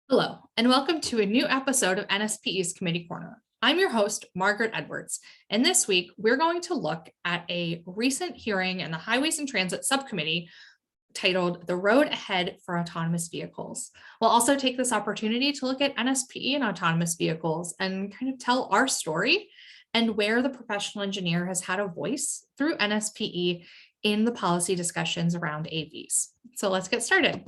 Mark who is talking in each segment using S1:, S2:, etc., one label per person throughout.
S1: Hello, and welcome to a new episode of NSPE's Committee Corner. I'm your host, Margaret Edwards, and this week we're going to look at a recent hearing in the Highways and Transit Subcommittee titled The Road Ahead for Autonomous Vehicles. We'll also take this opportunity to look at NSPE and autonomous vehicles and kind of tell our story and where the professional engineer has had a voice through NSPE in the policy discussions around AVs. So let's get started.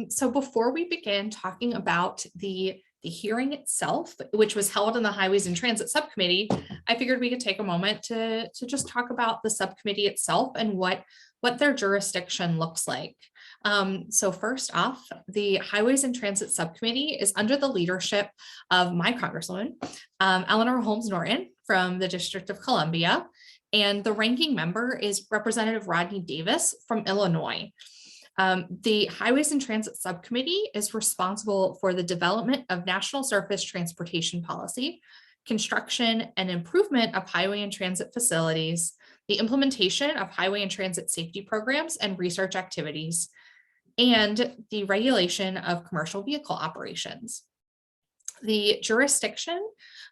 S1: So before we begin talking about the hearing itself, which was held in the Highways and Transit Subcommittee, I figured we could take a moment to just talk about the subcommittee itself and what their jurisdiction looks like. So first off, the Highways and Transit Subcommittee is under the leadership of my Congresswoman, Eleanor Holmes Norton from the District of Columbia, and the ranking member is Representative Rodney Davis from Illinois. The Highways and Transit Subcommittee is responsible for the development of national surface transportation policy, construction and improvement of highway and transit facilities, the implementation of highway and transit safety programs and research activities, and the regulation of commercial vehicle operations. The jurisdiction,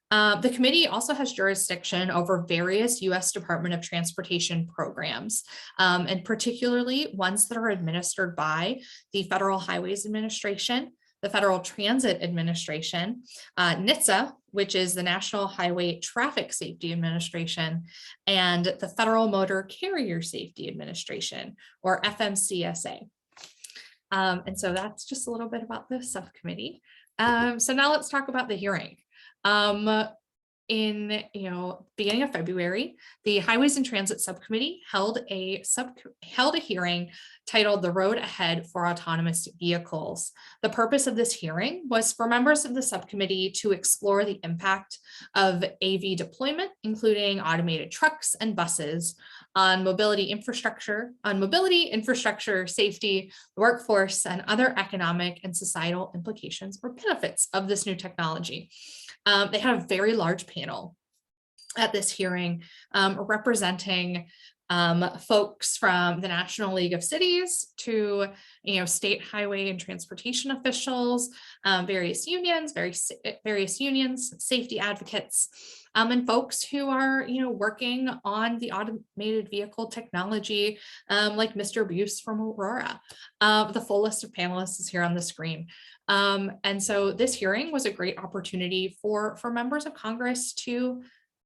S1: the committee also has jurisdiction over various U.S. Department of Transportation programs, and particularly ones that are administered by the Federal Highways Administration, the Federal Transit Administration, NHTSA, which is the National Highway Traffic Safety Administration, and the Federal Motor Carrier Safety Administration, or FMCSA. And so that's just a little bit about the subcommittee. So now let's talk about the hearing. In beginning of February, the Highways and Transit Subcommittee held a hearing titled The Road Ahead for Autonomous Vehicles. The purpose of this hearing was for members of the subcommittee to explore the impact of AV deployment, including automated trucks and buses, on mobility infrastructure, safety, workforce, and other economic and societal implications or benefits of this new technology. They had a very large panel at this hearing representing folks from the National League of Cities to state highway and transportation officials, various unions, safety advocates, and folks who are working on the automated vehicle technology, like Mr. Buse from Aurora. The full list of panelists is here on the screen. And so this hearing was a great opportunity for members of Congress to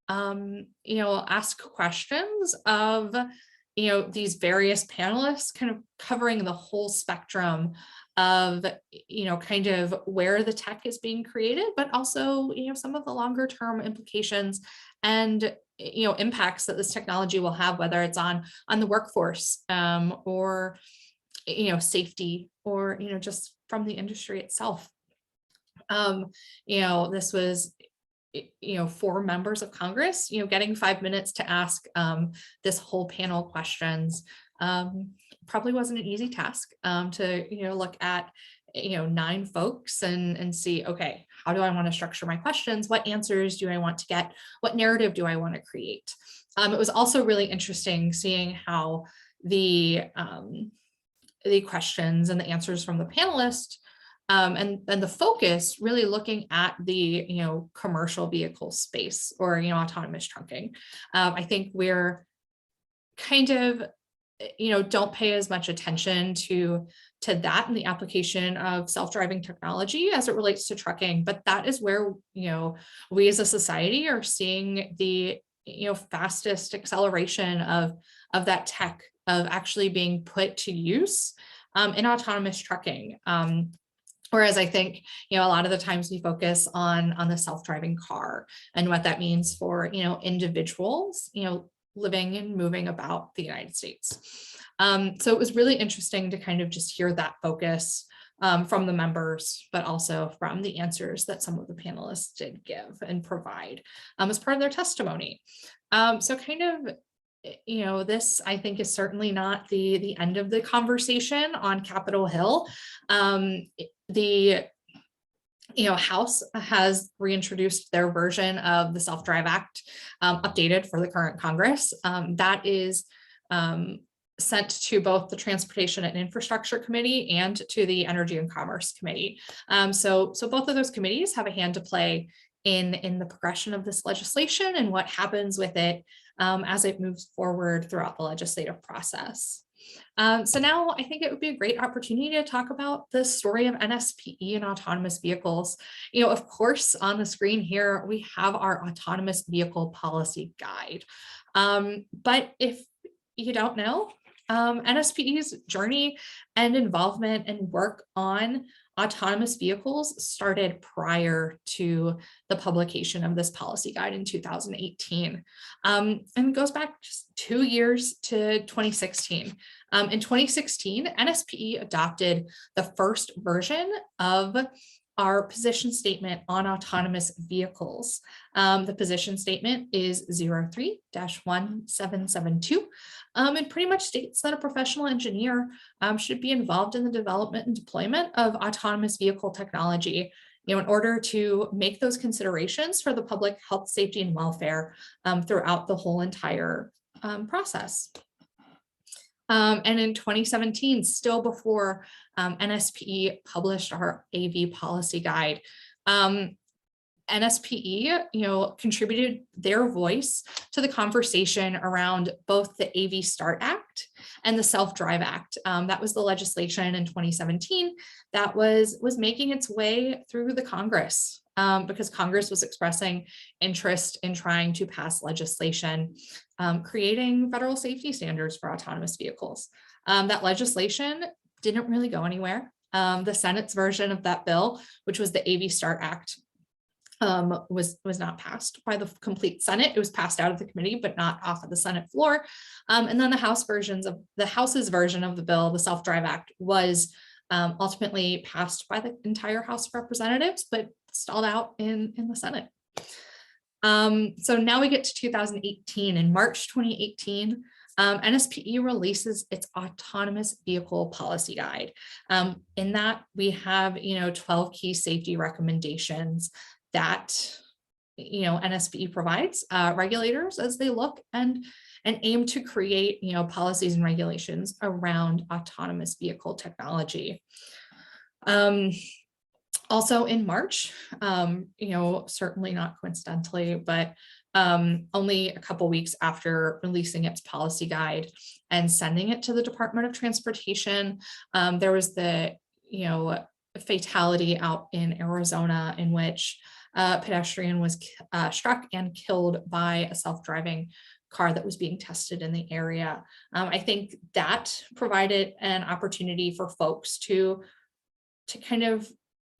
S1: ask questions of these various panelists, kind of covering the whole spectrum of kind of where the tech is being created, but also some of the longer term implications and impacts that this technology will have, whether it's on the workforce, or safety, or just from the industry itself. This was for members of Congress, getting 5 minutes to ask this whole panel questions probably wasn't an easy task, to look at 9 folks and see, okay, how do I want to structure my questions? What answers do I want to get? What narrative do I want to create? It was also really interesting seeing how the questions and the answers from the panelists, and the focus really looking at the commercial vehicle space, or autonomous trunking. I think we're kind of don't pay as much attention to that in the application of self-driving technology as it relates to trucking, but that is where we as a society are seeing the fastest acceleration of that tech, of actually being put to use in autonomous trucking. Whereas I think, a lot of the times we focus on the self-driving car and what that means for, individuals, living and moving about the United States. So it was really interesting to kind of just hear that focus from the members, but also from the answers that some of the panelists did give and provide as part of their testimony. So kind of, this, I think, is certainly not the end of the conversation on Capitol Hill. The House has reintroduced their version of the Self-Drive Act, updated for the current Congress. That is sent to both the Transportation and Infrastructure Committee and to the Energy and Commerce Committee. So both of those committees have a hand to play in the progression of this legislation and what happens with it as it moves forward throughout the legislative process. So now I think it would be a great opportunity to talk about the story of NSPE and autonomous vehicles. Of course, on the screen here, we have our autonomous vehicle policy guide. But if you don't know, NSPE's journey and involvement and work on autonomous vehicles started prior to the publication of this policy guide in 2018, and goes back just 2 years to 2016. In 2016, NSPE adopted the first version of our position statement on autonomous vehicles. The position statement is 03-1772 and pretty much states that a professional engineer should be involved in the development and deployment of autonomous vehicle technology, in order to make those considerations for the public health, safety, and welfare throughout the whole entire process. And in 2017, still before NSPE published our AV policy guide, NSPE, contributed their voice to the conversation around both the AV START Act and the Self-Drive Act. That was the legislation in 2017 that was making its way through the Congress, because Congress was expressing interest in trying to pass legislation creating federal safety standards for autonomous vehicles. That legislation didn't really go anywhere. The Senate's version of that bill, which was the AV START Act, was not passed by the complete Senate. It was passed out of the committee, but not off of the Senate floor. And then the House's version of the bill, the Self-Drive Act, was ultimately passed by the entire House of Representatives, but stalled out in the Senate. So now we get to 2018. In March 2018, NSPE releases its autonomous vehicle policy guide. In that, we have 12 key safety recommendations that NSPE provides regulators as they look and aim to create policies and regulations around autonomous vehicle technology. Also in March, certainly not coincidentally, but only a couple weeks after releasing its policy guide and sending it to the Department of Transportation, there was the fatality out in Arizona in which a pedestrian was struck and killed by a self-driving car that was being tested in the area. I think that provided an opportunity for folks to kind of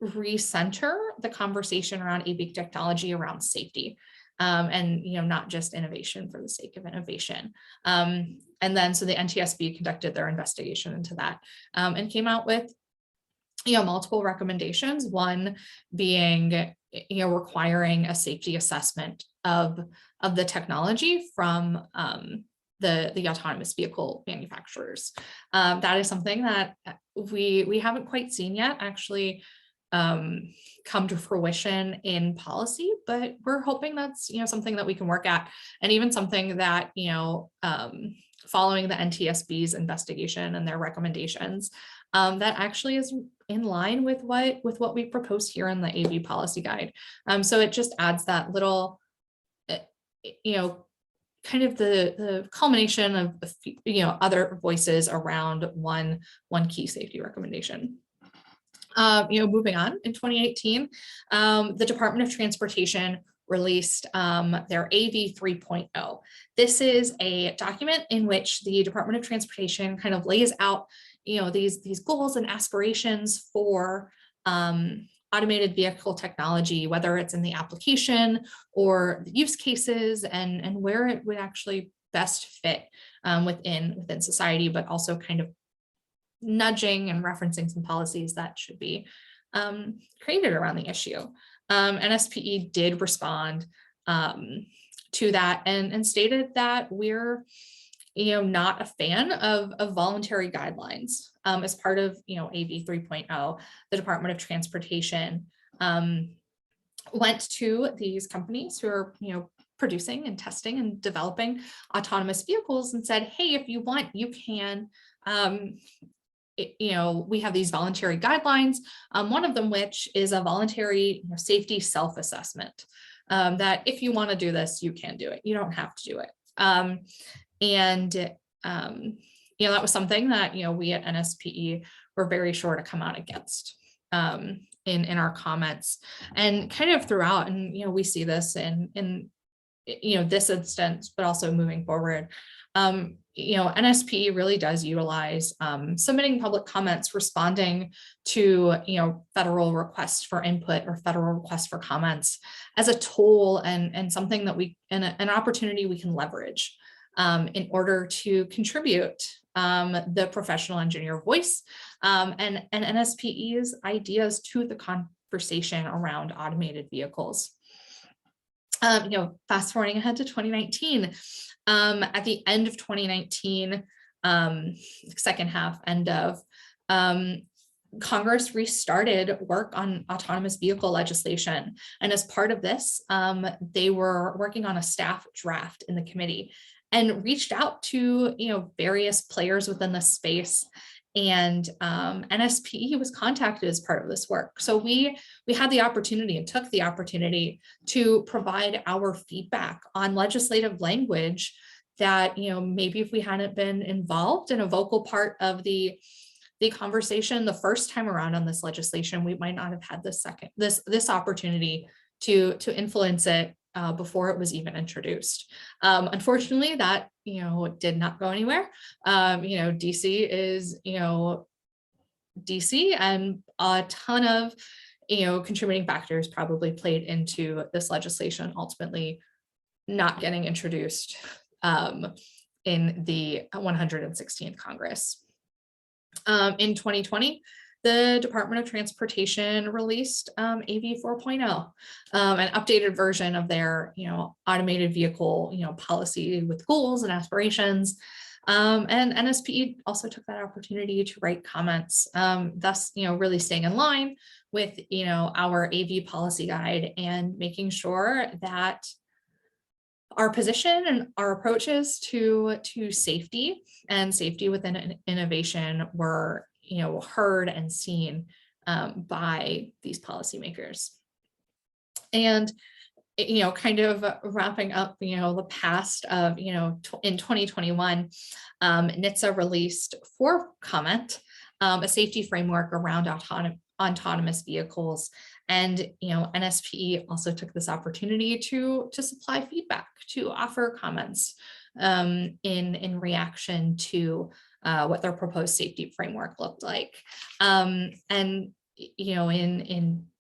S1: recenter the conversation around AV technology around safety, and not just innovation for the sake of innovation. And then so the NTSB conducted their investigation into that and came out with multiple recommendations, one being requiring a safety assessment of the technology from the autonomous vehicle manufacturers. That is something that we haven't quite seen yet actually come to fruition in policy, but we're hoping that's something that we can work at, and even something that following the NTSB's investigation and their recommendations, that actually is in line with what we proposed here in the AV policy guide. So it just adds that little, kind of the culmination of other voices around one key safety recommendation. Moving on, in 2018, the Department of Transportation released their AV 3.0. This is a document in which the Department of Transportation kind of lays out these goals and aspirations for automated vehicle technology, whether it's in the application or the use cases and where it would actually best fit within society, but also kind of nudging and referencing some policies that should be created around the issue. NSPE did respond to that and stated that we're not a fan of voluntary guidelines. As part of AV 3.0, the Department of Transportation went to these companies who are producing and testing and developing autonomous vehicles and said, hey, if you want, you can, we have these voluntary guidelines, one of them which is a voluntary safety self-assessment, that if you want to do this, you can do it. You don't have to do it. That was something that, we at NSPE were very sure to come out against in our comments and kind of throughout. And, we see this in this instance, but also moving forward. NSPE really does utilize submitting public comments, responding to, federal requests for input or federal requests for comments as a tool and something that an opportunity we can leverage in order to contribute the professional engineer voice and NSPE's ideas to the conversation around automated vehicles. Fast forwarding ahead to 2019, at the end of 2019, second half, end of, Congress restarted work on autonomous vehicle legislation. And as part of this, they were working on a staff draft in the committee and reached out to, various players within the space. And NSPE was contacted as part of this work. So we had the opportunity and took the opportunity to provide our feedback on legislative language that, maybe if we hadn't been involved in a vocal part of the conversation the first time around on this legislation, we might not have had this opportunity to influence it before it was even introduced. Unfortunately, that did not go anywhere. DC is DC, and a ton of contributing factors probably played into this legislation ultimately not getting introduced in the 116th Congress. In 2020, the Department of Transportation released AV 4.0, an updated version of their, automated vehicle, policy with goals and aspirations. And NSPE also took that opportunity to write comments, thus, really staying in line with, our AV policy guide and making sure that our position and our approaches to safety and safety within innovation were heard and seen by these policymakers. And kind of wrapping up the past of in 2021, NHTSA released for comment a safety framework around autonomous vehicles. And NSPE also took this opportunity to supply feedback, to offer comments in reaction to what their proposed safety framework looked like. And in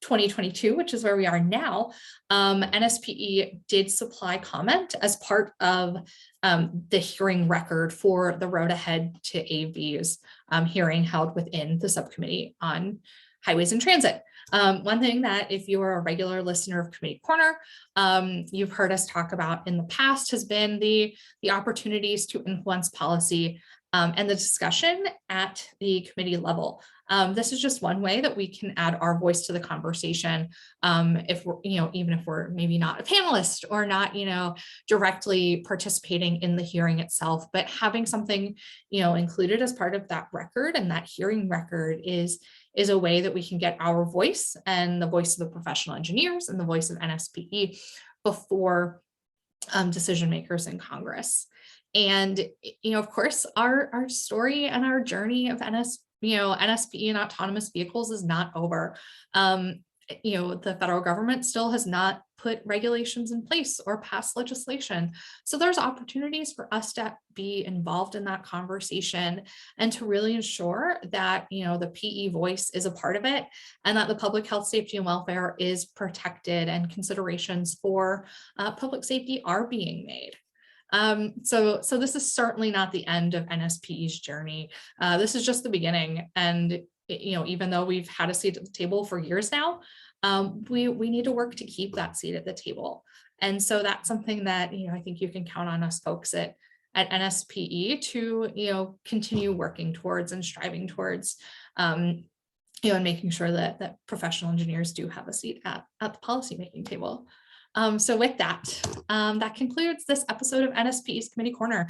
S1: 2022, which is where we are now, NSPE did supply comment as part of the hearing record for the Road Ahead to AVs hearing held within the subcommittee on Highways and Transit. One thing that if you are a regular listener of Committee Corner, you've heard us talk about in the past has been the opportunities to influence policy and the discussion at the committee level. This is just one way that we can add our voice to the conversation. If we're, even if we're maybe not a panelist or not, directly participating in the hearing itself, but having something, included as part of that record, and that hearing record is a way that we can get our voice and the voice of the professional engineers and the voice of NSPE before decision makers in Congress. And, of course, our story and our journey of NSPE and autonomous vehicles is not over. The federal government still has not put regulations in place or passed legislation. So there's opportunities for us to be involved in that conversation and to really ensure that, the PE voice is a part of it and that the public health, safety, and welfare is protected and considerations for public safety are being made. So this is certainly not the end of NSPE's journey. This is just the beginning. And, even though we've had a seat at the table for years now, we need to work to keep that seat at the table. And so that's something that, I think you can count on us folks at NSPE to, continue working towards and striving towards, and making sure that professional engineers do have a seat at the policymaking table. So with that, that concludes this episode of NSPE's Committee Corner.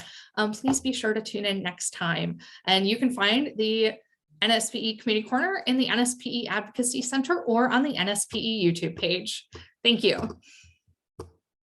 S1: Please be sure to tune in next time. And you can find the NSPE Committee Corner in the NSPE Advocacy Center or on the NSPE YouTube page. Thank you.